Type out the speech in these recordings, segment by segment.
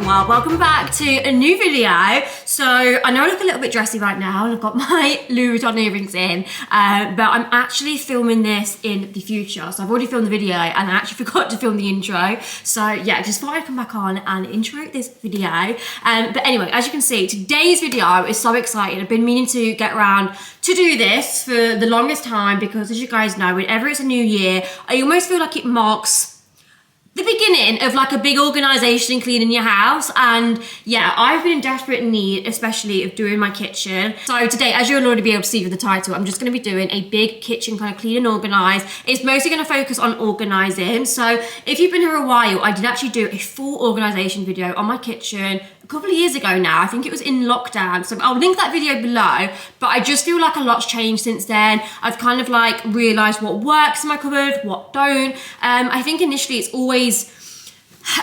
well, welcome back to a new video. So I know I look a little bit dressy right now and I've got my Louis Vuitton earrings in, but I'm actually filming this in the future. So I've already filmed the video and I actually forgot to film the intro. So yeah, just thought I'd come back on and intro this video. But anyway, as you can see, today's video is so exciting. I've been meaning to get around to do this for the longest time because, as you guys know, whenever it's a new year, I almost feel like it marks the beginning of like a big organisation and cleaning your house. And yeah, I've been in desperate need, especially of doing my kitchen. So today, as you'll already be able to see with the title, I'm just going to be doing a big kitchen kind of clean and organise. It's mostly going to focus on organising. So if you've been here a while, I did actually do a full organisation video on my kitchen a couple of years ago now. I think it was in lockdown, so I'll link that video below. But I just feel like a lot's changed since then. I've kind of like realised what works in my cupboard, what don't. I think initially it's always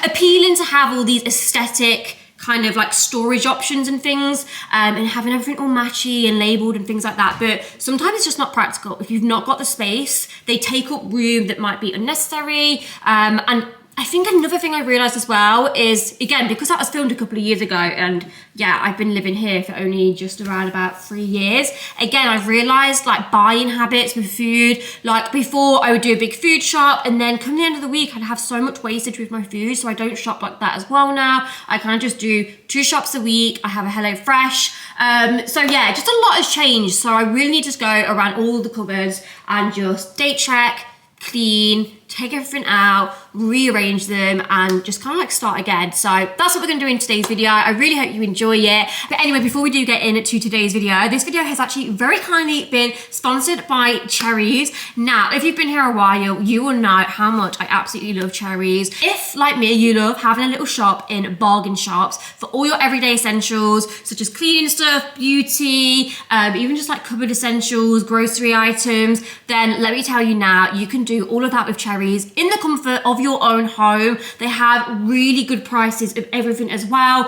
appealing to have all these aesthetic kind of like storage options and things, and having everything all matchy and labelled and things like that, but sometimes it's just not practical. If you've not got the space, they take up room that might be unnecessary. And I think another thing I realised as well is, again, because that was filmed a couple of years ago, and yeah, I've been living here for only just around about 3 years. Again, I've realised like buying habits with food. Like before, I would do a big food shop, and then come the end of the week, I'd have so much wastage with my food, so I don't shop like that as well now. I kind of just do 2 shops a week. I have a HelloFresh. So yeah, just a lot has changed. So I really need to go around all the cupboards and just date check, clean, take everything out, rearrange them, and just kind of like start again. So that's what we're going to do in today's video. I really hope you enjoy it. But anyway, before we do get into today's video, this video has actually very kindly been sponsored by Cherryz. Now, if you've been here a while, you will know how much I absolutely love Cherryz. If, like me, you love having a little shop in bargain shops for all your everyday essentials, such as cleaning stuff, beauty, even just like cupboard essentials, grocery items, then let me tell you now, you can do all of that with Cherryz in the comfort of your own home. They have really good prices of everything as well.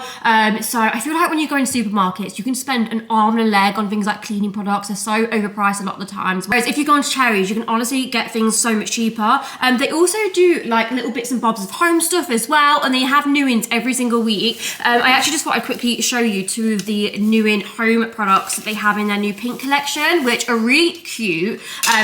So I feel like when you go in supermarkets, you can spend an arm and a leg on things like cleaning products. They're so overpriced a lot of the times. Whereas if you go onto Cherryz, you can honestly get things so much cheaper. They also do like little bits and bobs of home stuff as well, and they have new ins every single week. I actually just thought I'd quickly show you 2 of the new in home products that they have in their new pink collection, which are really cute.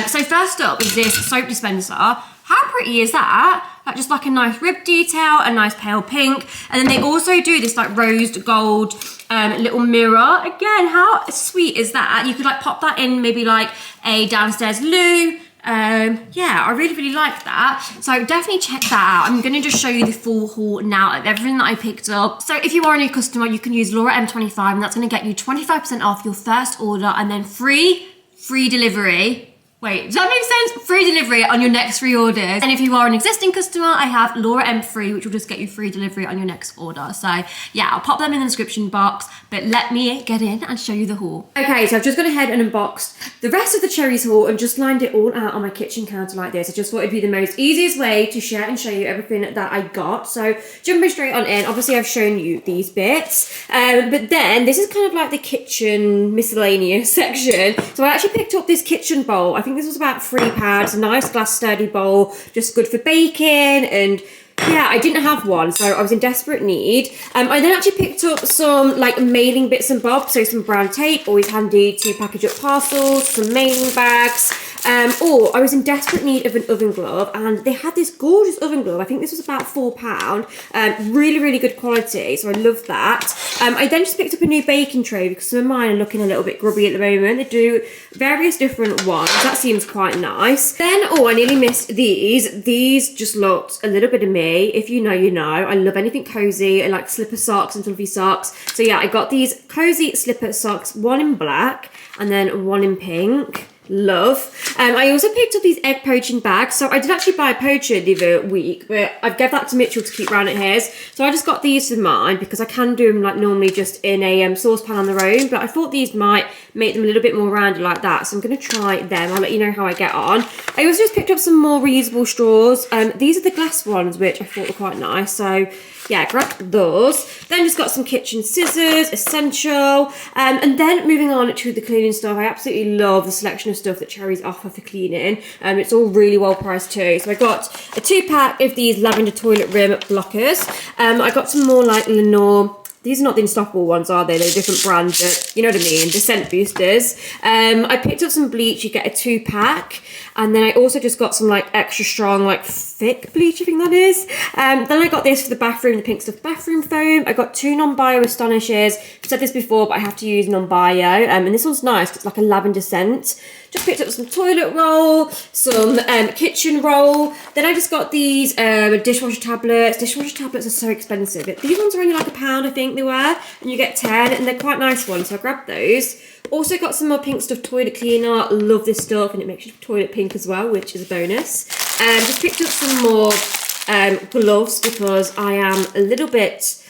So first up is this soap dispenser. How pretty is that? Like just like a nice rib detail, a nice pale pink. And then they also do this like rose gold little mirror. Again, how sweet is that? You could like pop that in maybe like a downstairs loo. Yeah, I really, really like that. So definitely check that out. I'm going to just show you the full haul now of everything that I picked up. So if you are a new customer, you can use LauraM25, and that's going to get you 25% off your first order, and then free delivery. Wait, does that make sense? Free delivery on your next 3 orders. And if you are an existing customer, I have LauraM Free, which will just get you free delivery on your next order. So yeah, I'll pop them in the description box, but let me get in and show you the haul. Okay, so I've just gone ahead and unboxed the rest of the Cherryz haul and just lined it all out on my kitchen counter like this. I just thought it'd be the most easiest way to share and show you everything that I got. So jumping straight on in, obviously I've shown you these bits, but then this is kind of like the kitchen miscellaneous section. So I actually picked up this kitchen bowl. I think this was about £3, a nice glass sturdy bowl, just good for baking. And yeah, I didn't have one, so I was in desperate need. I then actually picked up some like mailing bits and bobs, so some brown tape, always handy to package up parcels, some mailing bags, or I was in desperate need of an oven glove, and they had this gorgeous oven glove. I think this was about £4, really, really good quality, so I love that. I then just picked up a new baking tray because some of mine are looking a little bit grubby at the moment. They do various different ones. That seems quite nice. Then, oh, I nearly missed these. These just looked a little bit of me. If you know, you know. I love anything cozy. I like slipper socks and fluffy socks. So yeah, I got these cozy slipper socks, one in black and then one in pink. Love. I also picked up these egg poaching bags. So I did actually buy a poacher the other week, but I've given that to Mitchell to keep round at his. So I just got these for mine because I can do them like normally just in a saucepan on their own, but I thought these might make them a little bit more rounded like that. So I'm going to try them. I'll let you know how I get on. I also just picked up some more reusable straws. These are the glass ones, which I thought were quite nice. So yeah, grabbed those. Then just got some kitchen scissors, essential. And then moving on to the cleaning stuff, I absolutely love the selection of stuff that Cherryz offer for cleaning. It's all really well priced too. So I got a 2-pack of these lavender toilet rim blockers. I got some more like Lenore. These are not the unstoppable ones, are they? They're different brands, but you know what I mean, the scent boosters. I picked up some bleach, you get a 2-pack. And then I also just got some like extra strong, like thick bleach, I think that is. Then I got this for the bathroom, the Pink Stuff bathroom foam. I got 2 non-bio Astonishes. I've said this before, but I have to use non-bio. And this one's nice, 'cause it's like a lavender scent. Just picked up some toilet roll, some kitchen roll. Then I just got these dishwasher tablets. Dishwasher tablets are so expensive. These ones are only like £1, I think they were. And you get 10, and they're quite nice ones, so I grabbed those. Also got some more Pink Stuff toilet cleaner. Love this stuff, and it makes your toilet pink as well, which is a bonus. Just picked up some more gloves, because I am a little bit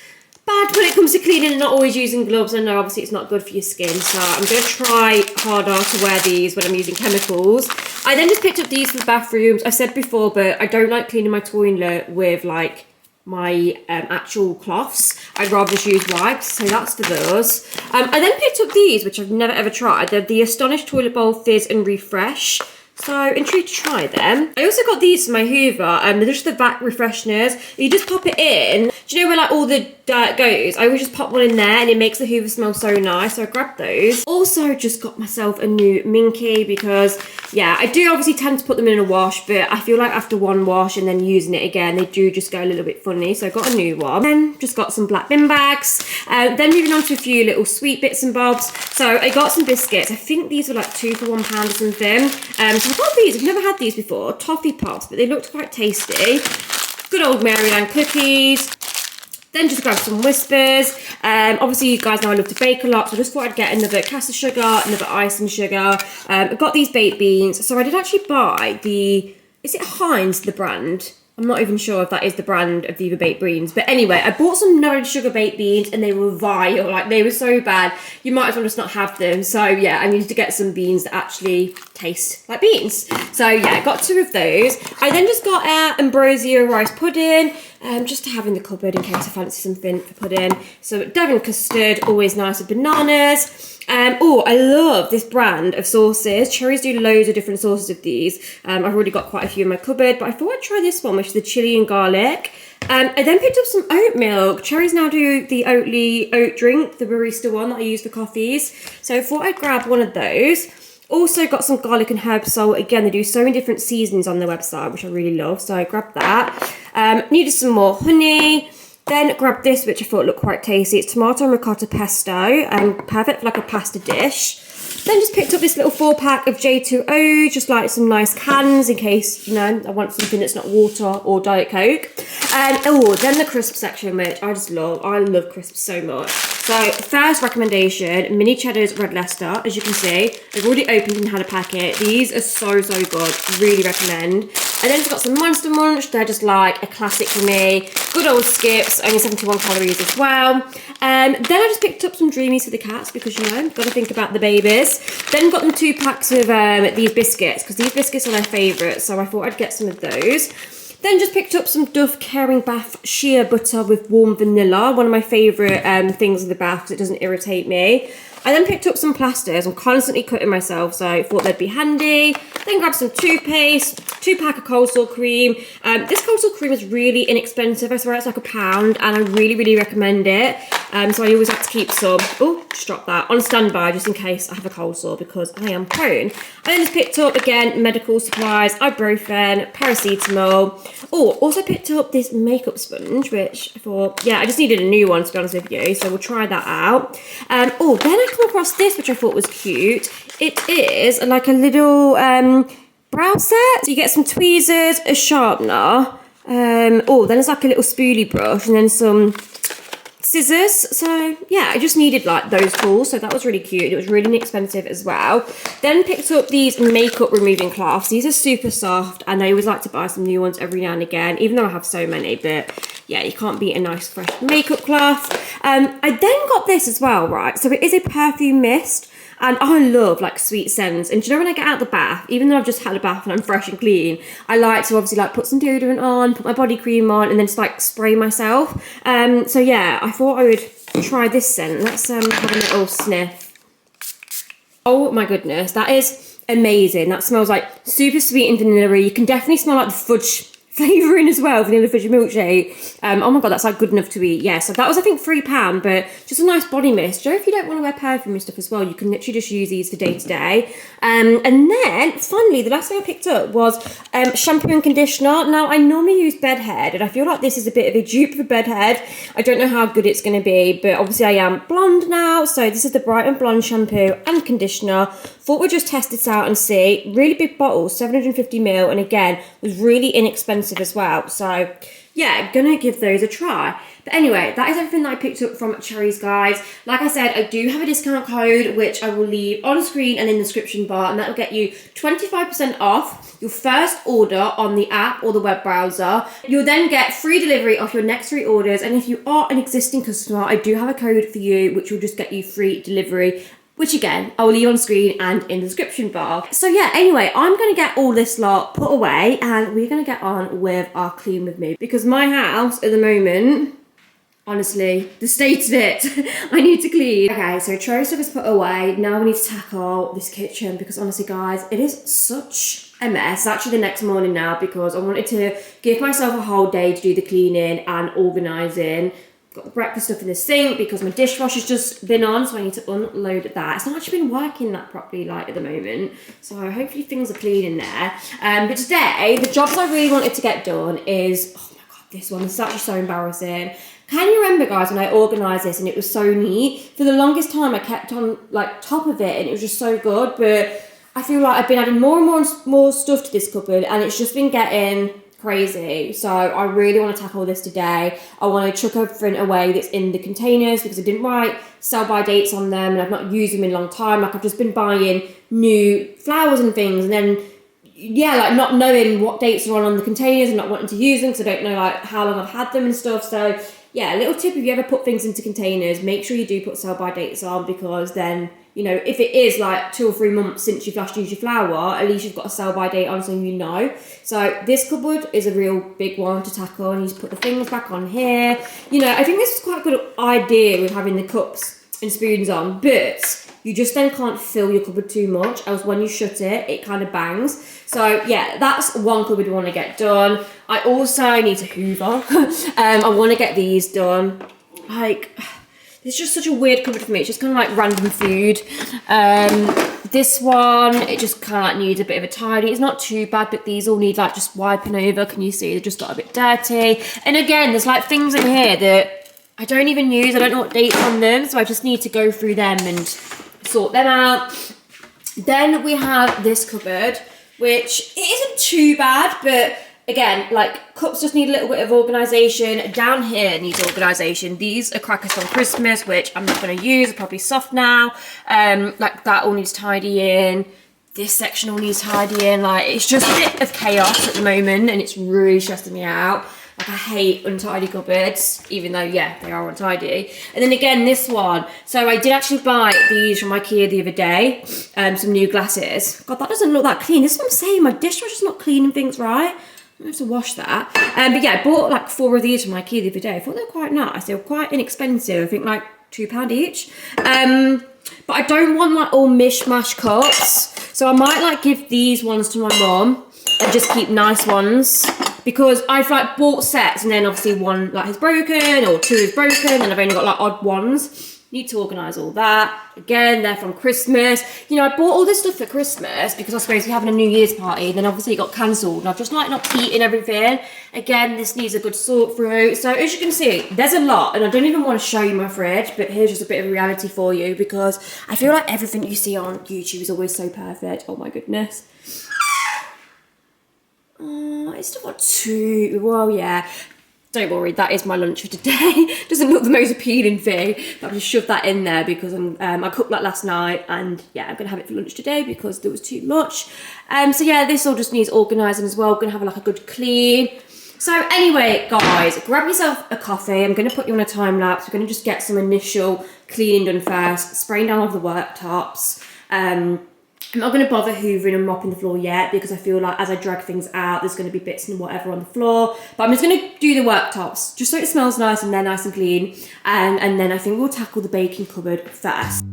bad when it comes to cleaning and not always using gloves. I know obviously it's not good for your skin, so I'm going to try harder to wear these when I'm using chemicals. I then just picked up these for bathrooms. I said before, but I don't like cleaning my toilet with like my actual cloths. I'd rather just use wipes, so that's for those. I then picked up these, which I've never ever tried. They're the Astonish Toilet Bowl Fizz and Refresh. So intrigued to try them. I also got these for my Hoover, they're just the vac refresheners. You just pop it in. Do you know where like all the dirt goes? I always just pop one in there and it makes the Hoover smell so nice, so I grabbed those. Also just got myself a new Minky, because yeah, I do obviously tend to put them in a wash, but I feel like after one wash and then using it again, they do just go a little bit funny, so I got a new one. Then just got some black bin bags. Then moving on to a few little sweet bits and bobs. So I got some biscuits. I think these were like 2 for £1 or something. So I got these, I've never had these before, toffee pops, but they looked quite tasty. Good old Maryland cookies. Then just grab some Whispers. Obviously you guys know I love to bake a lot, so I just thought I'd get another caster sugar, another icing sugar. I've got these baked beans. So I did actually buy is it Heinz, the brand? I'm not even sure if that is the brand of the baked beans. But anyway, I bought some no sugar baked beans and they were vile. Like, they were so bad. You might as well just not have them. So yeah, I needed to get some beans that actually taste like beans. So yeah, I got 2 of those. I then just got ambrosia rice pudding, just to have in the cupboard in case I fancy something for pudding. So Devon custard, always nice with bananas. Oh, I love this brand of sauces. Cherryz do loads of different sauces of these. I've already got quite a few in my cupboard, but I thought I'd try this one, which is the chili and garlic. I then picked up some oat milk. Cherryz now do the Oatly oat drink, the barista one that I use for coffees. So I thought I'd grab one of those. Also got some garlic and herb salt. Again, they do so many different seasonings on their website, which I really love. So I grabbed that. Needed some more honey. Then grabbed this, which I thought looked quite tasty. It's tomato and ricotta pesto, perfect for like a pasta dish. Then just picked up this little 4-pack of J2O, just like some nice cans in case, you know, I want something that's not water or Diet Coke. Oh, then the crisp section, which I just love. I love crisps so much. So first recommendation, mini cheddars red Leicester. As you can see, I've already opened and had a packet. These are so good. Really recommend. And then I've got some Monster Munch. They're just like a classic for me. Good old Skips, only 71 calories as well. Then I just picked up some Dreamies for the cats because, you know, got to think about the babies. Then got them 2 packs of these biscuits, because these biscuits are my favourite, so I thought I'd get some of those. Then just picked up some Duff Caring Bath Sheer Butter with warm vanilla, one of my favourite things in the bath because it doesn't irritate me. I then picked up some plasters. I'm constantly cutting myself, so I thought they'd be handy. Then grabbed some toothpaste, 2-pack of coleslaw cream. This coleslaw cream is really inexpensive. I swear it's like £1, and I really recommend it. So I always have to keep some, oh, just dropped that, on standby just in case I have a coleslaw because I am prone. I then just picked up, again, medical supplies, ibuprofen, paracetamol. Oh, also picked up this makeup sponge, which I thought, yeah, I just needed a new one to be honest with you, so we'll try that out. Oh, then I come across this, which I thought was cute. It is like a little brow set. So you get some tweezers, a sharpener. Oh, then it's like a little spoolie brush and then some scissors. So yeah, I just needed like those tools, so that was really cute. It was really inexpensive as well. Then picked up these makeup removing cloths. These are super soft, and I always like to buy some new ones every now and again, even though I have so many. But yeah, you can't beat a nice fresh makeup cloth. I then got this as well, right? So it is a perfume mist. And I love like sweet scents. And do you know when I get out of the bath, even though I've just had a bath and I'm fresh and clean, I like to obviously like put some deodorant on, put my body cream on, and then just like spray myself. So yeah, I thought I would try this scent. Let's have a little sniff. Oh my goodness, that is amazing. That smells like super sweet and vanilla-y. You can definitely smell like the fudge flavouring as well, vanilla fudgy milkshake. Oh my god, that's like good enough to eat. Yeah, so that was I think £3, but just a nice body mist. Joe, if you don't want to wear perfume and stuff as well, you can literally just use these for day to day. And then finally, the last thing I picked up was shampoo and conditioner. Now I normally use Bedhead, and I feel like this is a bit of a dupe for Bedhead. I don't know how good it's going to be, but obviously I am blonde now, so this is the Bright and Blonde shampoo and conditioner. Thought we'd just test this out and see. Really big bottle, 750ml, and again was really inexpensive as well, so yeah, gonna give those a try. But anyway, that is everything that I picked up from Cherryz, guys. Like I said, I do have a discount code which I will leave on screen and in the description bar, and that will get you 25% off your first order on the app or the web browser. You'll then get free delivery off your next 3 orders, and if you are an existing customer, I do have a code for you which will just get you free delivery, which again, I will leave on screen and in the description bar. So yeah, anyway, I'm gonna get all this lot put away and we're gonna get on with our clean with me, because my house at the moment, honestly, the state of it, I need to clean. Okay, so Cherryz stuff is put away. Now we need to tackle this kitchen, because honestly guys, it is such a mess. It's actually the next morning now, because I wanted to give myself a whole day to do the cleaning and organising. Got the breakfast stuff in the sink because my dishwasher's just been on, so I need to unload that. It's not actually been working that properly like at the moment, so hopefully things are clean in there. But today, the jobs I really wanted to get done is, oh my god, this one is actually so embarrassing. Can you remember, guys, when I organised this and it was so neat? For the longest time, I kept on like top of it and it was just so good, but I feel like I've been adding more and more stuff to this cupboard and it's just been getting crazy. So I really want to tackle this today. I want to chuck everything away that's in the containers, because I didn't write sell by dates on them and I've not used them in a long time. Like I've just been buying new flowers and things, and then yeah, like not knowing what dates are on the containers and not wanting to use them because I don't know like how long I've had them and stuff. So yeah, a little tip, if you ever put things into containers, make sure you do put sell by dates on, because then, you know, if it is like 2 or 3 months since you've last used your flour, at least you've got a sell by date on, so you know. So this cupboard is a real big one to tackle, and you just put the things back on here. You know, I think this is quite a good idea with having the cups and spoons on, but you just then can't fill your cupboard too much, else when you shut it, it kind of bangs. So yeah, that's one cupboard we want to get done. I also need to hoover. I want to get these done. Like, it's just such a weird cupboard for me. It's just kind of like random food. This one, it just kind of like needs a bit of a tidy. It's not too bad, but these all need like just wiping over. Can you see? They just got a bit dirty. And again, there's like things in here that I don't even use. I don't know what date's on them, so I just need to go through them and sort them out. Then we have this cupboard, which it isn't too bad, but again, like cups just need a little bit of organisation. Down here needs organisation. These are crackers from Christmas, which I'm not going to use. They're probably soft now. Like that all needs tidying. This section all needs tidying. Like it's just a bit of chaos at the moment, and it's really stressing me out. Like I hate untidy cupboards, even though, yeah, they are untidy. And then again, this one. So I did actually buy these from IKEA the other day, some new glasses. God, that doesn't look that clean. This is what I'm saying, my dishwasher's not cleaning things right. I have to wash that. But yeah, I bought like 4 of these from IKEA the other day. I thought they were quite nice. They were quite inexpensive. I think like £2 each. But I don't want like all mishmash cups. So I might like give these ones to my mum and just keep nice ones, because I've like bought sets and then obviously one like has broken or 2 is broken and I've only got like odd ones. Need to organise all that. Again, they're from Christmas. You know, I bought all this stuff for Christmas because I was supposed to be having a New Year's party, and then obviously it got cancelled and I've just like not eaten everything. Again, this needs a good sort through. So as you can see, there's a lot, and I don't even want to show you my fridge, but here's just a bit of reality for you, because I feel like everything you see on YouTube is always so perfect. Oh my goodness. Oh, it's still got 2. Well, yeah. Don't worry, that is my lunch for today. Doesn't look the most appealing thing, but I've just shoved that in there because I cooked that last night, and yeah, I'm gonna have it for lunch today because there was too much. So yeah, this all just needs organising as well. I'm gonna have like a good clean. So anyway, guys, grab yourself a coffee. I'm going to put you on a time lapse. We're going to just get some initial cleaning done first, spraying down all the worktops. I'm not going to bother hoovering and mopping the floor yet because I feel like as I drag things out, there's going to be bits and whatever on the floor. But I'm just going to do the worktops just so it smells nice and they're nice and clean. And then I think we'll tackle the baking cupboard first.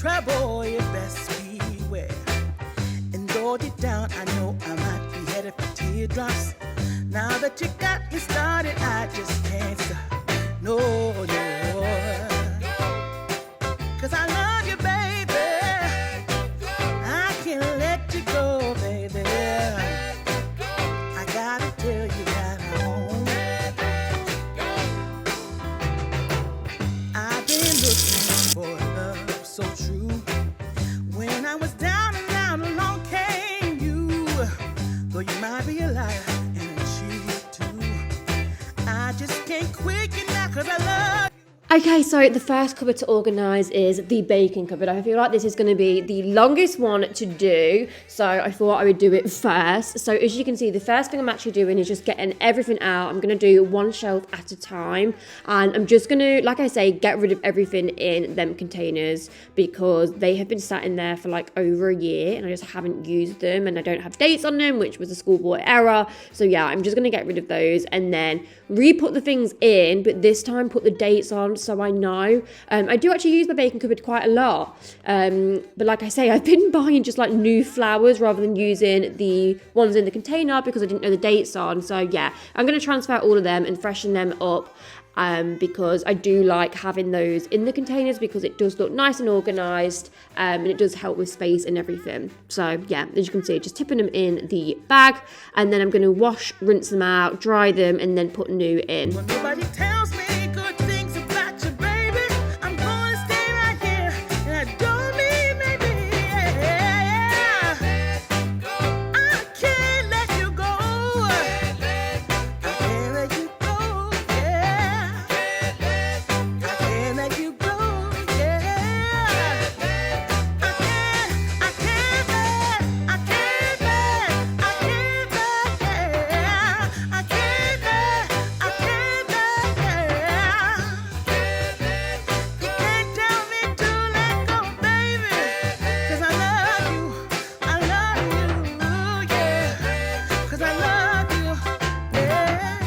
Trouble, you best beware. And hold it down, I know I might be headed for teardrops. Now that you got me started, I just can't stop. No, no. Cause I love you, baby. I can't let you go, baby. I gotta tell you that I've been looking for love so true. When I was down and out, along came you. Though you might be a liar and a cheat too, I just can't quit you now cause I love you. Okay, so the first cupboard to organise is the baking cupboard. I feel like this is going to be the longest one to do, so I thought I would do it first. So as you can see, the first thing I'm actually doing is just getting everything out. I'm going to do one shelf at a time, and I'm just going to, like I say, get rid of everything in them containers because they have been sat in there for like over a year and I just haven't used them and I don't have dates on them, which was a schoolboy error. So yeah, I'm just going to get rid of those and then re-put the things in, but this time put the dates on so I know. I do actually use my baking cupboard quite a lot, but like I say, I've been buying just like new flowers rather than using the ones in the container because I didn't know the dates on. So yeah, I'm going to transfer all of them and freshen them up because I do like having those in the containers because it does look nice and organised, and it does help with space and everything. So yeah, as you can see, just tipping them in the bag, and then I'm going to wash, rinse them out, dry them, and then put new in. When nobody tells me good things about you, baby, I'm gonna stay right here, and I don't mean maybe, I can't let you go. I can't let you go, yeah. I can't let you go, yeah. I can't let, I can't let, I can't let, yeah. I can't let, I can't let, yeah. You can't tell me to let go, baby, 'cause I love you, yeah. 'Cause I love you, yeah.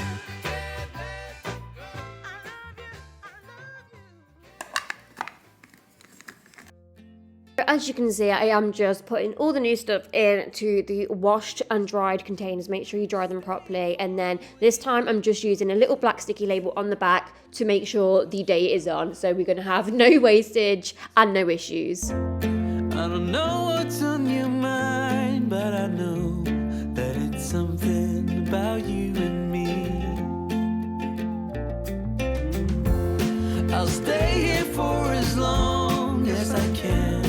As you can see, I am just putting all the new stuff into the washed and dried containers. Make sure you dry them properly, and then this time I'm just using a little black sticky label on the back to make sure the date is on, so we're going to have no wastage and no issues. I don't know what's on your mind, but I know that it's something about you and me. I'll stay here for as long as I can,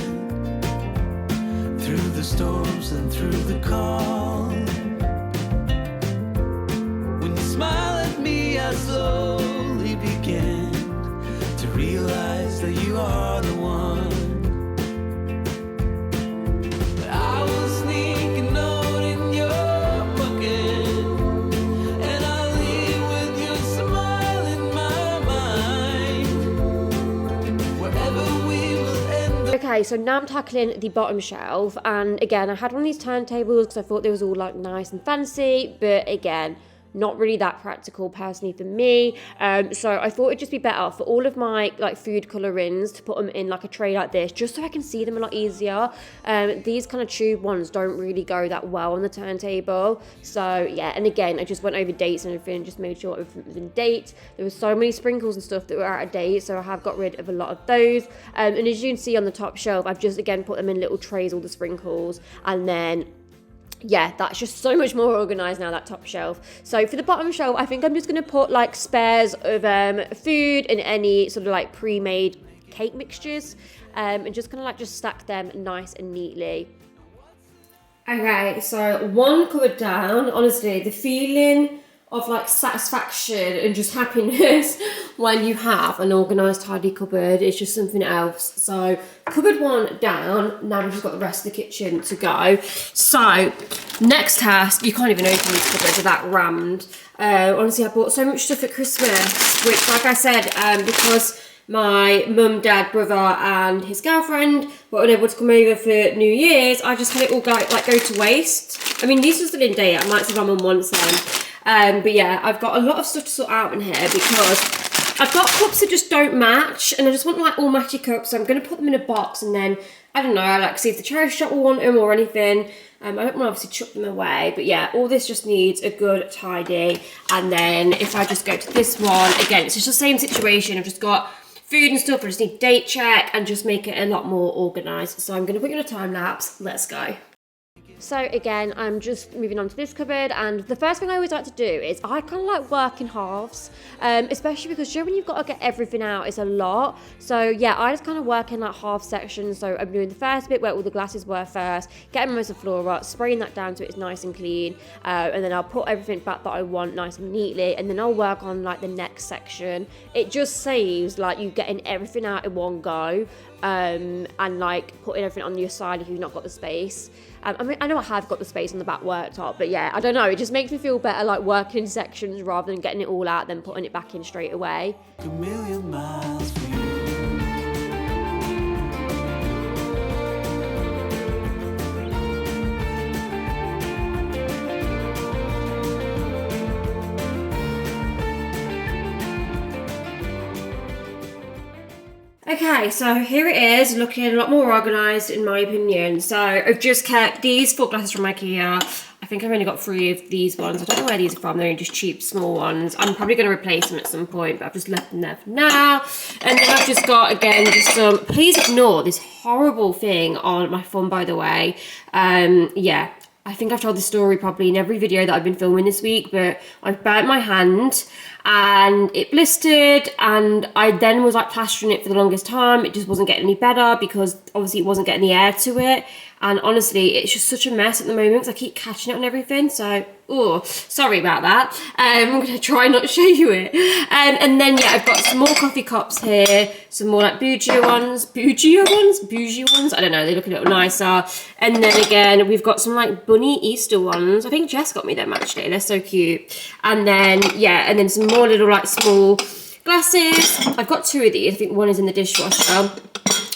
through the storms and through the calm. When you smile at me, I slowly begin to realize that you are the one. I will sneak a note in your pocket, and I'll leave with your smile in my mind, wherever we will end. Okay, so now I'm tackling the bottom shelf, and again, I had one of these turntables because I thought they was all like nice and fancy, but again, not really that practical personally for me. So I thought it'd just be better for all of my like food colorings to put them in like a tray like this, just so I can see them a lot easier. These kind of tube ones don't really go that well on the turntable. So yeah, and again, I just went over dates and everything, just made sure everything was in date. There were so many sprinkles and stuff that were out of date, so I have got rid of a lot of those. And as you can see on the top shelf, I've just again put them in little trays, all the sprinkles, and then yeah, that's just so much more organized now, that top shelf. So for the bottom shelf, I think I'm just going to put like spares of food and any sort of like pre-made cake mixtures, and just kind of like just stack them nice and neatly. Okay, so one cupboard down. Honestly, the feeling of like satisfaction and just happiness when you have an organised, tidy cupboard is just something else. So cupboard one down. Now we've just got the rest of the kitchen to go. So next task, you can't even open these cupboards, they're that rammed. Honestly, I bought so much stuff at Christmas, which, like I said, because my mum, dad, brother and his girlfriend were unable to come over for New Year's, I just had it all go to waste. I mean, these are still in date, I might say my mum wants them. But yeah, I've got a lot of stuff to sort out in here because I've got cups that just don't match and I just want like all matchy cups, so I'm going to put them in a box and then, I don't know, like see if the charity shop will want them or anything. I don't want to obviously chuck them away, but yeah, all this just needs a good tidy. And then if I just go to this one, again, it's just the same situation. I've just got food and stuff, I just need date check and just make it a lot more organised. So I'm going to put you in a time lapse. Let's go. So again, I'm just moving on to this cupboard, and the first thing I always like to do is I kind of like work in halves, especially because when you've got to get everything out, it's a lot. So yeah, I just kind of work in like half sections. So I'm doing the first bit where all the glasses were first, getting most of the floor up, spraying that down so it's nice and clean, and then I'll put everything back that I want nice and neatly, and then I'll work on like the next section. It just saves like you getting everything out in one go, and like putting everything on your side if you've not got the space. I mean, I know I have got the space on the back worktop, but yeah, I don't know, it just makes me feel better like working in sections rather than getting it all out then putting it back in straight away. A million miles from you. Okay, so here it is, looking a lot more organised in my opinion. So I've just kept these 4 glasses from IKEA. I think I've only got 3 of these ones. I don't know where these are from, they're just cheap, small ones. I'm probably going to replace them at some point, but I've just left them there for now. And then I've just got, again, just some, please ignore this horrible thing on my phone, by the way. Yeah, I think I've told this story probably in every video that I've been filming this week, but I've burnt my hand and it blistered, and I then was like plastering it for the longest time. It just wasn't getting any better because obviously it wasn't getting the air to it. And honestly, it's just such a mess at the moment because I keep catching it on everything. So, oh, sorry about that. I'm going to try not to show you it. And then, yeah, I've got some more coffee cups here. Some more like bougie ones. Bougie ones? I don't know. They look a little nicer. And then again, we've got some like bunny Easter ones. I think Jess got me them actually. They're so cute. And then, yeah, and then some more little like small glasses. I've got 2 of these. I think one is in the dishwasher.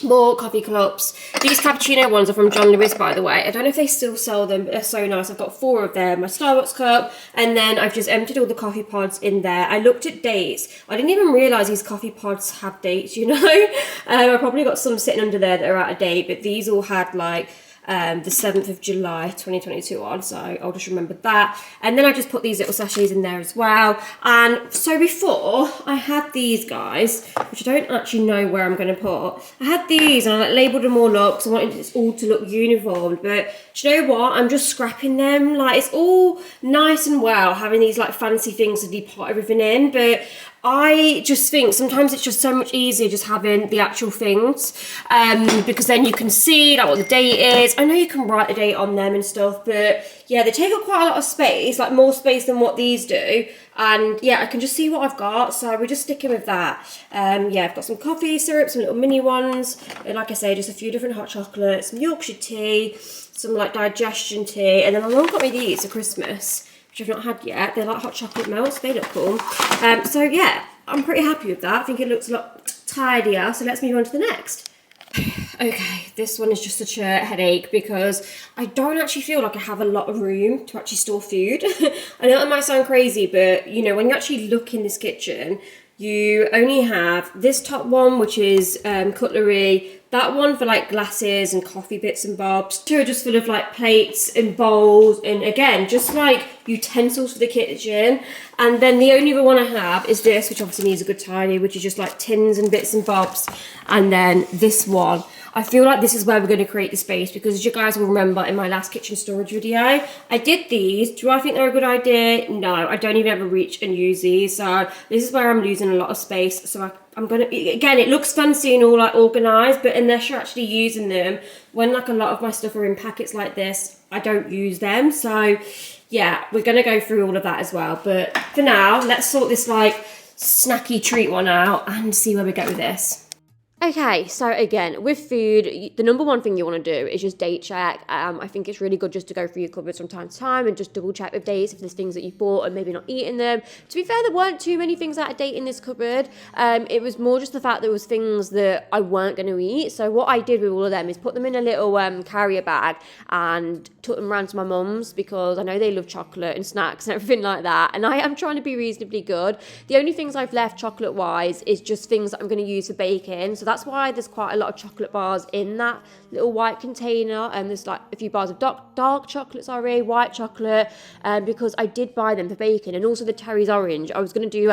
More coffee cups. These cappuccino ones are from John Lewis, by the way. I don't know if they still sell them, but they're so nice. I've got 4 of them. My Starbucks cup, and then I've just emptied all the coffee pods in there. I looked at dates. I didn't even realise these coffee pods have dates, you know. I probably got some sitting under there that are out of date, but these all had like the 7th of July 2022 on, so I'll just remember that. And then I just put these little sachets in there as well. And so before, I had these guys, which I don't actually know where I'm going to put. I had these and I like labelled them all up because I wanted this all to look uniform, but do you know what? I'm just scrapping them. Like, it's all nice and well having these like fancy things to depot everything in, but I just think sometimes it's just so much easier just having the actual things, because then you can see like what the date is. I know you can write the date on them and stuff, but yeah, they take up quite a lot of space, like more space than what these do. And yeah, I can just see what I've got, so we're just sticking with that. Yeah, I've got some coffee syrups, some little mini ones, and like I say, just a few different hot chocolates, some Yorkshire tea, some like digestion tea, and then my mum got me these for Christmas, which I've not had yet. They're like hot chocolate melts, they look cool. So yeah, I'm pretty happy with that. I think it looks a lot tidier, so let's move on to the next. Okay, this one is just such a headache because I don't actually feel like I have a lot of room to actually store food. I know that might sound crazy, but you know, when you actually look in this kitchen, you only have this top one, which is cutlery, that one for like glasses and coffee bits and bobs, 2 are just full of like plates and bowls and again just like utensils for the kitchen, and then the only other one I have is this, which obviously needs a good tidy, which is just like tins and bits and bobs. And then this one, I feel like this is where we're going to create the space, because as you guys will remember in my last kitchen storage video, I did these. Do I think they're a good idea? No, I don't even ever reach and use these. So this is where I'm losing a lot of space. So I'm going to, again, it looks fancy and all like organised, but unless you're actually using them, when like a lot of my stuff are in packets like this, I don't use them. So yeah, we're going to go through all of that as well. But for now, let's sort this like snacky treat one out and see where we go with this. Okay, so again, with food, the number one thing you want to do is just date check. I think it's really good just to go through your cupboards from time to time and just double check with dates if there's things that you bought and maybe not eating them. To be fair, there weren't too many things out of date in this cupboard. It was more just the fact there was things that I weren't going to eat. So what I did with all of them is put them in a little carrier bag and took them around to my mum's, because I know they love chocolate and snacks and everything like that. And I am trying to be reasonably good. The only things I've left chocolate-wise is just things that I'm going to use for baking. So that's why there's quite a lot of chocolate bars in that little white container, and there's like a few bars of dark chocolate, white chocolate, because I did buy them for baking, and also the Cherryz orange. I was going to do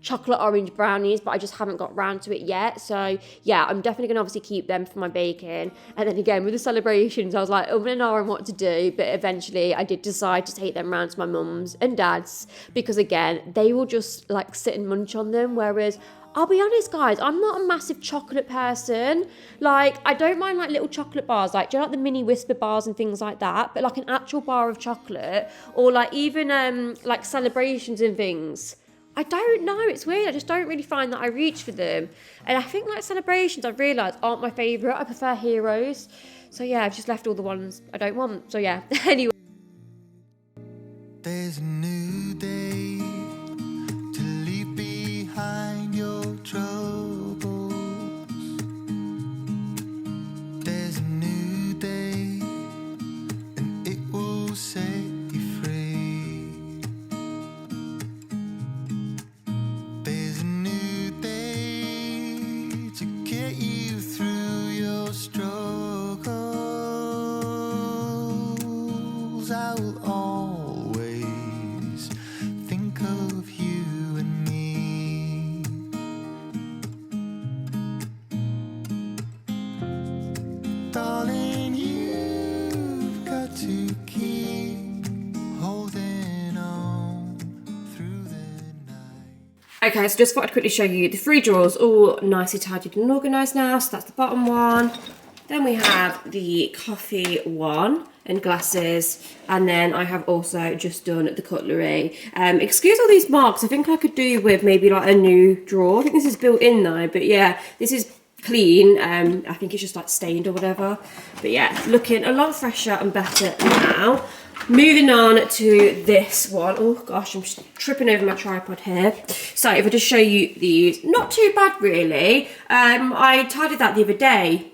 chocolate orange brownies, but I just haven't got round to it yet. So yeah, I'm definitely going to obviously keep them for my baking. And then again, with the celebrations, I was like, and on what to do, but eventually I did decide to take them round to my mum's and dad's, because again, they will just like sit and munch on them, whereas I'll be honest, guys, I'm not a massive chocolate person. Like, I don't mind like little chocolate bars, like, do you know, like the mini Whisper bars and things like that? But like an actual bar of chocolate, or like even like celebrations and things, I don't know, it's weird. I just don't really find that I reach for them. And I think like celebrations, I've realised, aren't my favourite. I prefer heroes. So yeah, I've just left all the ones I don't want. So yeah, anyway. There's a new day to leave behind your troubles. There's a new day, and it will set you free. There's a new day to get you through your struggles. I will always think of you and me. Darling, you've got to keep holding on through the night. Okay, so just thought I'd quickly show you the 3 drawers, all nicely tidied and organised now. So that's the bottom one. Then we have the coffee one and glasses, and then I have also just done the cutlery. Excuse all these marks. I think I could do with maybe like a new drawer. I think this is built in though, but yeah, this is clean. I think it's just like stained or whatever. But yeah, looking a lot fresher and better now. Moving on to this one. Oh gosh, I'm just tripping over my tripod here. So if I just show you these, not too bad really. I tidied that the other day,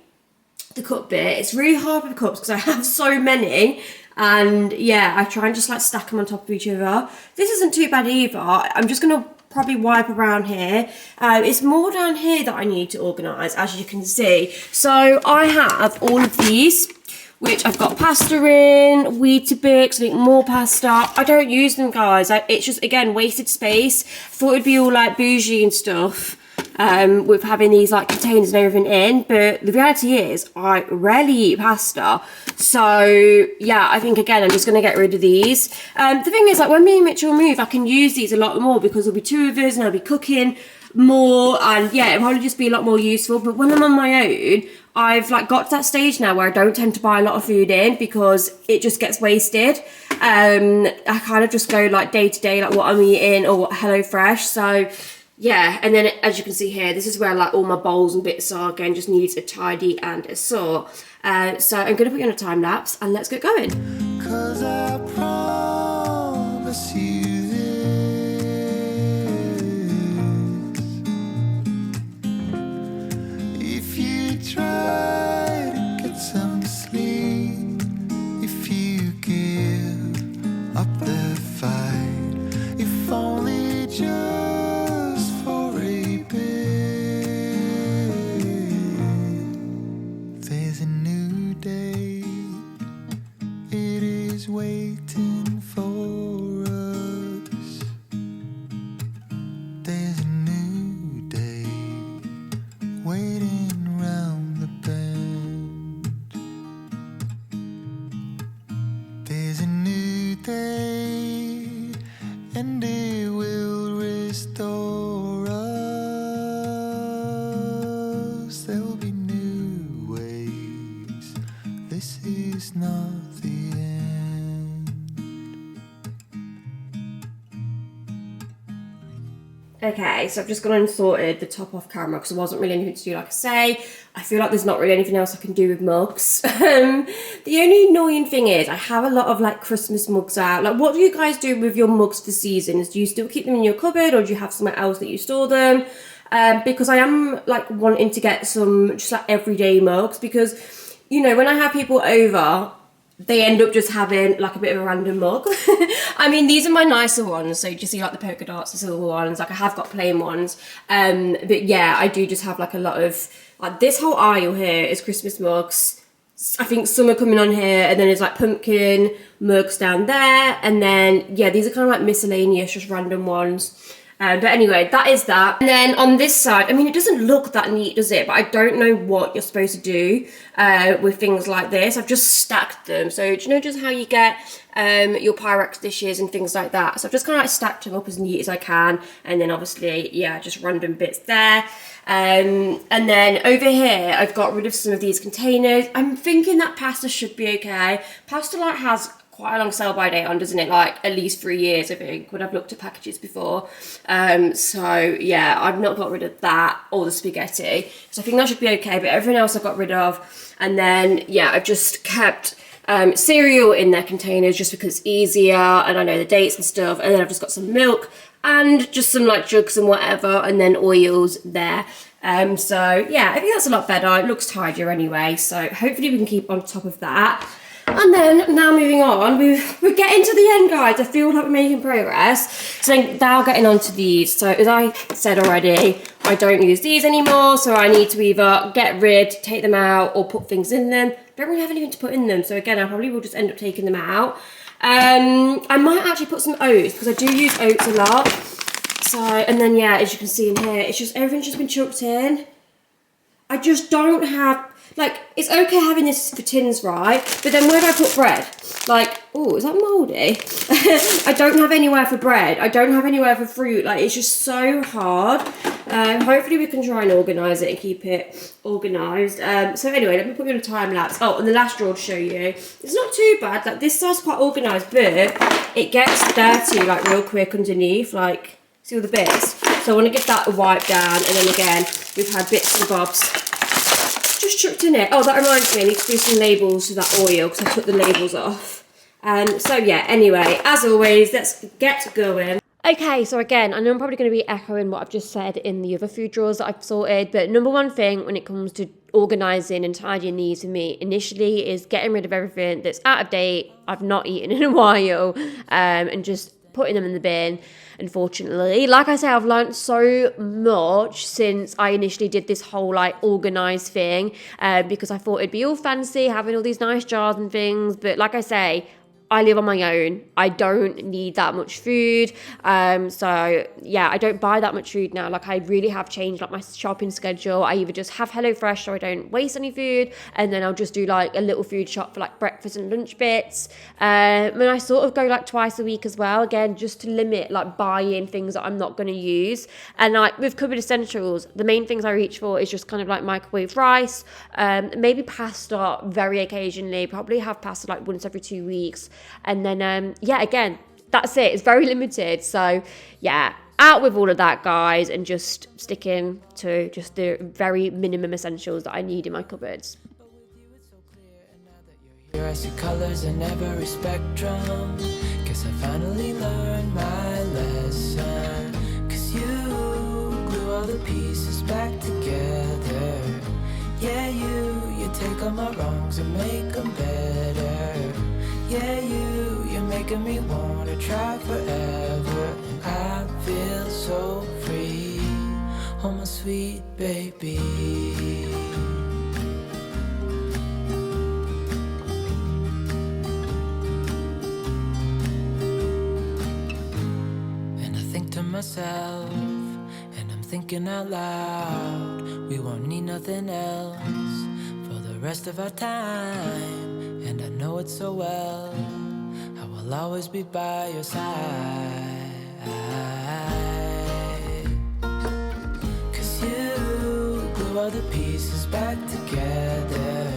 the cup bit. It's really hard with cups because I have so many, and yeah, I try and just like stack them on top of each other. This isn't too bad either. I'm just gonna probably wipe around here. It's more down here that I need to organise, as you can see. So I have all of these, which I've got pasta in, Weetabix, I think more pasta. I don't use them, guys. It's just, again, wasted space. Thought it'd be all like bougie and stuff, with having these like containers and everything in, but the reality is I rarely eat pasta. So yeah, I think again I'm just gonna get rid of these. The thing is, like, when me and Mitchell move, I can use these a lot more because there'll be 2 of us and I'll be cooking more, and yeah, it'll probably just be a lot more useful. But when I'm on my own, I've like got to that stage now where I don't tend to buy a lot of food in because it just gets wasted. I kind of just go like day to day, like what I'm eating or what HelloFresh. So yeah, and then as you can see here, this is where like all my bowls and bits are. Again, just needs a tidy and a sort. So I'm gonna put you on a time lapse and let's get going. 'Cause I promise you this. If you try to get some sleep, if you give up the fight, if only just waiting for us. and it will restore us. There'll be new ways. This is not the end. Okay, so I've just gone and sorted the top off camera because there wasn't really anything to do, like I say. I feel like there's not really anything else I can do with mugs. The only annoying thing is I have a lot of like Christmas mugs out. Like, what do you guys do with your mugs for seasons? Do you still keep them in your cupboard, or do you have somewhere else that you store them? Because I am like wanting to get some just like everyday mugs, because, you know, when I have people over, they end up just having like a bit of a random mug. I mean, these are my nicer ones. So you just see like the polka dots, the silver ones. Like I have got plain ones. But yeah, I do just have like a lot of, like this whole aisle here is Christmas mugs. I think some are coming on here, and then there's like pumpkin mugs down there. And then, yeah, these are kind of like miscellaneous, just random ones. But anyway, that is that. And then on this side, I mean, it doesn't look that neat, does it? But I don't know what you're supposed to do with things like this. I've just stacked them. So do you know just how you get your Pyrex dishes and things like that? So I've just kind of like stacked them up as neat as I can. And then obviously, yeah, just random bits there. And then over here, I've got rid of some of these containers. I'm thinking that pasta should be okay. Pasta like has quite a long sell-by date on, doesn't it? Like at least 3 years, I think, when I've looked at packages before. So yeah, I've not got rid of that or the spaghetti, so I think that should be okay. But everything else I've got rid of. And then yeah, I've just kept cereal in their containers just because it's easier, and I know the dates and stuff. And then I've just got some milk and just some like jugs and whatever, and then oils there. So yeah, I think that's a lot better. It looks tidier anyway, so hopefully we can keep on top of that. And then now moving on, we're getting to the end, guys. I feel like we're making progress. So now getting on to these. So as I said already, I don't use these anymore, so I need to either get rid, take them out, or put things in them. Don't really have anything to put in them, so again, I probably will just end up taking them out. I might actually put some oats, because I do use oats a lot. So, and then yeah, as you can see in here, it's just, everything's just been chucked in. I just don't have, like, it's okay having this for tins, right? But then where do I put bread? Like, oh, is that mouldy? I don't have anywhere for bread. I don't have anywhere for fruit. Like, it's just so hard. Hopefully we can try and organise it and keep it organised. So anyway, let me put you on a time lapse. Oh, and the last drawer to show you. It's not too bad. Like, this side's quite organised, but it gets dirty, like, real quick underneath. Like, see all the bits? So I want to give that a wipe down. And then again, we've had bits and bobs just chucked in it. Oh, that reminds me, I need to do some labels to that oil because I took the labels off. So yeah, anyway, as always, let's get going. Okay, so again, I know I'm probably going to be echoing what I've just said in the other food drawers that I've sorted, but number one thing when it comes to organising and tidying these for me initially is getting rid of everything that's out of date, I've not eaten in a while, and just putting them in the bin. Unfortunately, like I say, I've learned so much since I initially did this whole like organised thing, because I thought it'd be all fancy having all these nice jars and things, but like I say, I live on my own. I don't need that much food. So yeah, I don't buy that much food now. Like I really have changed like my shopping schedule. I either just have HelloFresh so I don't waste any food, and then I'll just do like a little food shop for like breakfast and lunch bits. And I sort of go like twice a week as well, again, just to limit like buying things that I'm not going to use. And like with cupboard essentials, the main things I reach for is just kind of like microwave rice, maybe pasta very occasionally, probably have pasta like once every 2 weeks. And then, yeah, again, that's it. It's very limited. So, yeah, out with all of that, guys, and just sticking to just the very minimum essentials that I need in my cupboards. I see colors in every spectrum. Guess I finally learned my lesson. 'Cause you glue all the pieces back together. Yeah, you take all my wrongs and make them better. Yeah, you're making me wanna try forever. And I feel so free, oh my sweet baby. And I think to myself, and I'm thinking out loud, we won't need nothing else for the rest of our time. And I know it so well, I will always be by your side. all the pieces back together.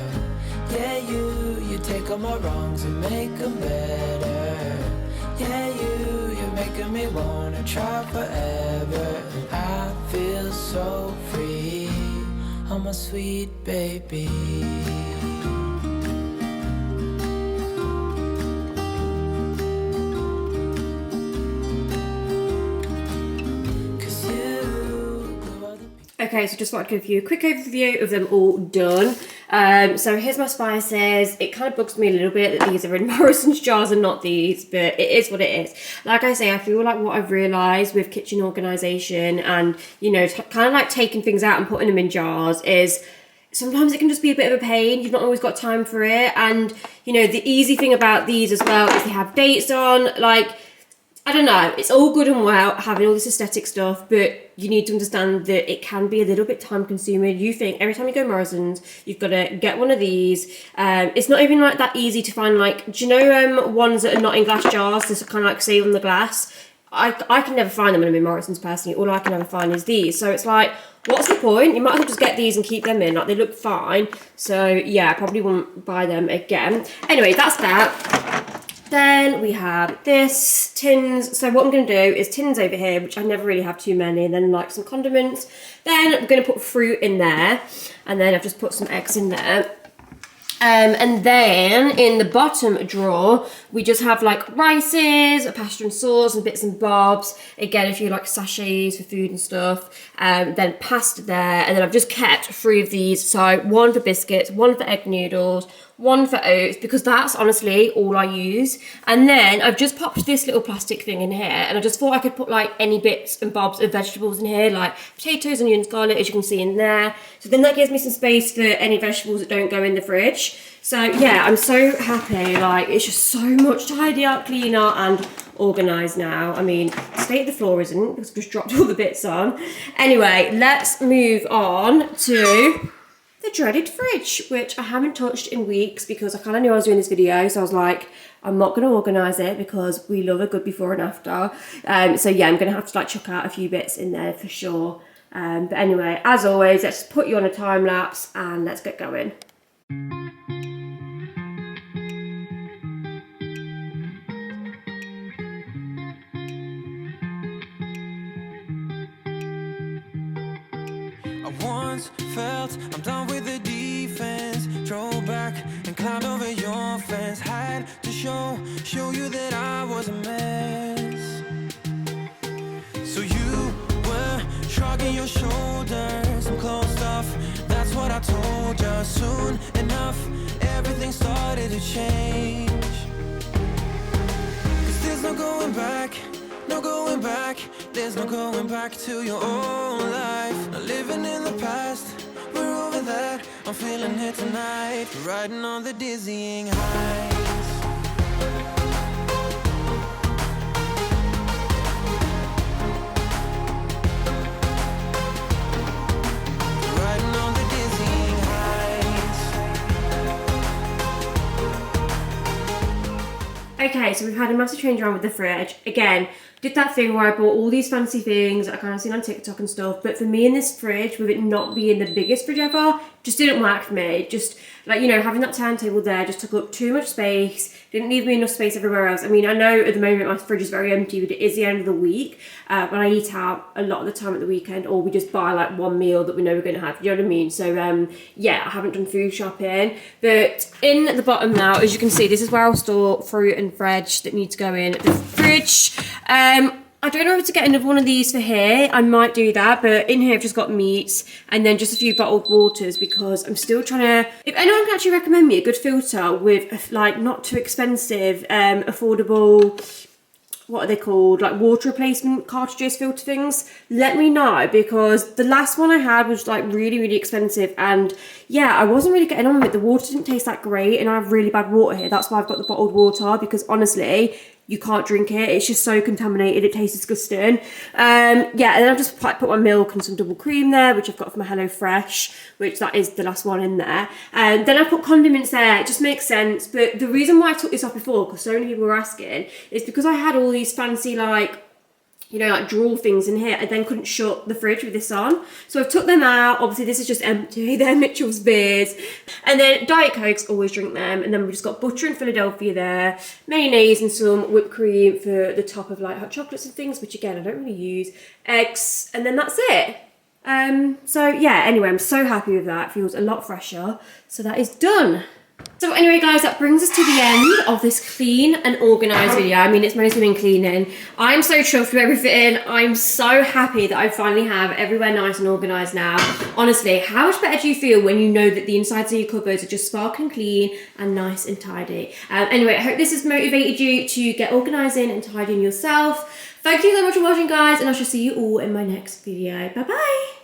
Yeah, you take all my wrongs and make them better. Yeah, you're making me wanna try forever. And I feel so free, oh my sweet baby. Okay, so just want to give you a quick overview of them all done. So here's my spices. It kind of bugs me a little bit that these are in Morrison's jars and not these, but it is what it is. Like I say, I feel like what I've realised with kitchen organisation and, you know, kind of like taking things out and putting them in jars is sometimes it can just be a bit of a pain. You've not always got time for it. And, you know, the easy thing about these as well is they have dates on, like, I don't know, it's all good and well having all this aesthetic stuff, but you need to understand that it can be a little bit time consuming. You think every time you go Morrison's, you've got to get one of these. It's not even like that easy to find, like, do you know ones that are not in glass jars, to kind of like save on the glass? I can never find them when I'm in Morrison's personally. All I can ever find is these. So it's like, what's the point? You might as well just get these and keep them in. Like, they look fine. So yeah, I probably won't buy them again. Anyway, that's that. Then we have this, tins. So what I'm going to do is tins over here, which I never really have too many, and then like some condiments. Then I'm going to put fruit in there, and then I've just put some eggs in there. And then in the bottom drawer, we just have like rices, a pasta and sauce, and bits and bobs. Again, if you like sachets for food and stuff. Then pasta there, and then I've just kept 3 of these. So 1 for biscuits, 1 for egg noodles, 1 for oats, because that's honestly all I use. And then I've just popped this little plastic thing in here, and I just thought I could put like any bits and bobs of vegetables in here, like potatoes, onions, garlic, as you can see in there. So then that gives me some space for any vegetables that don't go in the fridge. So yeah, I'm so happy. Like, it's just so much tidier, cleaner, and organised now. I mean, the state of the floor isn't, because I've just dropped all the bits on. Anyway, let's move on to the dreaded fridge, which I haven't touched in weeks because I kind of knew I was doing this video, so I was like, I'm not going to organise it because we love a good before and after. So yeah, I'm going to have to like chuck out a few bits in there for sure. But anyway, as always, let's just put you on a time lapse and let's get going. Felt I'm done with the defense. Drove back and climbed over your fence. Had to show you that I was a mess. So you were shrugging your shoulders. I'm closed off, that's what I told you. Soon enough, everything started to change. 'Cause there's no going back, no going back. There's no going back to your old life. Not living in the past, we're over that. I'm feeling it tonight, riding on the dizzying heights. Riding on the dizzying heights. Okay, so we've had a massive change around with the fridge. Again, did that thing where I bought all these fancy things I kind of seen on TikTok and stuff, but for me in this fridge, with it not being the biggest fridge ever, just didn't work for me. Just like, you know, having that turntable there just took up too much space, didn't leave me enough space everywhere else. I mean, I know at the moment my fridge is very empty, but it is the end of the week. When I eat out a lot of the time at the weekend, or we just buy like one meal that we know we're going to have, you know what I mean? So yeah, I haven't done food shopping, but in the bottom now, as you can see, this is where I'll store fruit and veg that need to go in the fridge. I don't know if to get another one of these for here. I might do that, but in here I've just got meats and then just a few bottled waters because I'm still trying to... If anyone can actually recommend me a good filter with like not too expensive, affordable... what are they called, like water replacement cartridges, filter things, let me know, because the last one I had was like really expensive, and yeah, I wasn't really getting on with it. The water didn't taste that great, and I have really bad water here. That's why I've got the bottled water, because honestly, you can't drink it. It's just so contaminated. It tastes disgusting. Yeah, and then I've just put my milk and some double cream there, which I've got from my HelloFresh, which that is the last one in there. And then I put condiments there. It just makes sense. But the reason why I took this off before, because so many people were asking, is because I had all these fancy like you know, like drawer things in here. I then couldn't shut the fridge with this on. So I've took them out. Obviously this is just empty. They're Mitchell's beers. And then Diet Cokes, always drink them. And then we've just got butter and Philadelphia there, mayonnaise and some whipped cream for the top of like hot chocolates and things, which again, I don't really use. Eggs, and then that's it. So yeah, anyway, I'm so happy with that. It feels a lot fresher. So that is done. So anyway guys, that brings us to the end of this clean and organised video. I mean, it's mostly been cleaning. I'm so chuffed with everything. I'm so happy that I finally have everywhere nice and organised now. Honestly, how much better do you feel when you know that the insides of your cupboards are just sparkling clean and nice and tidy? Anyway, I hope this has motivated you to get organising and tidying yourself. Thank you so much for watching guys, and I shall see you all in my next video. Bye bye.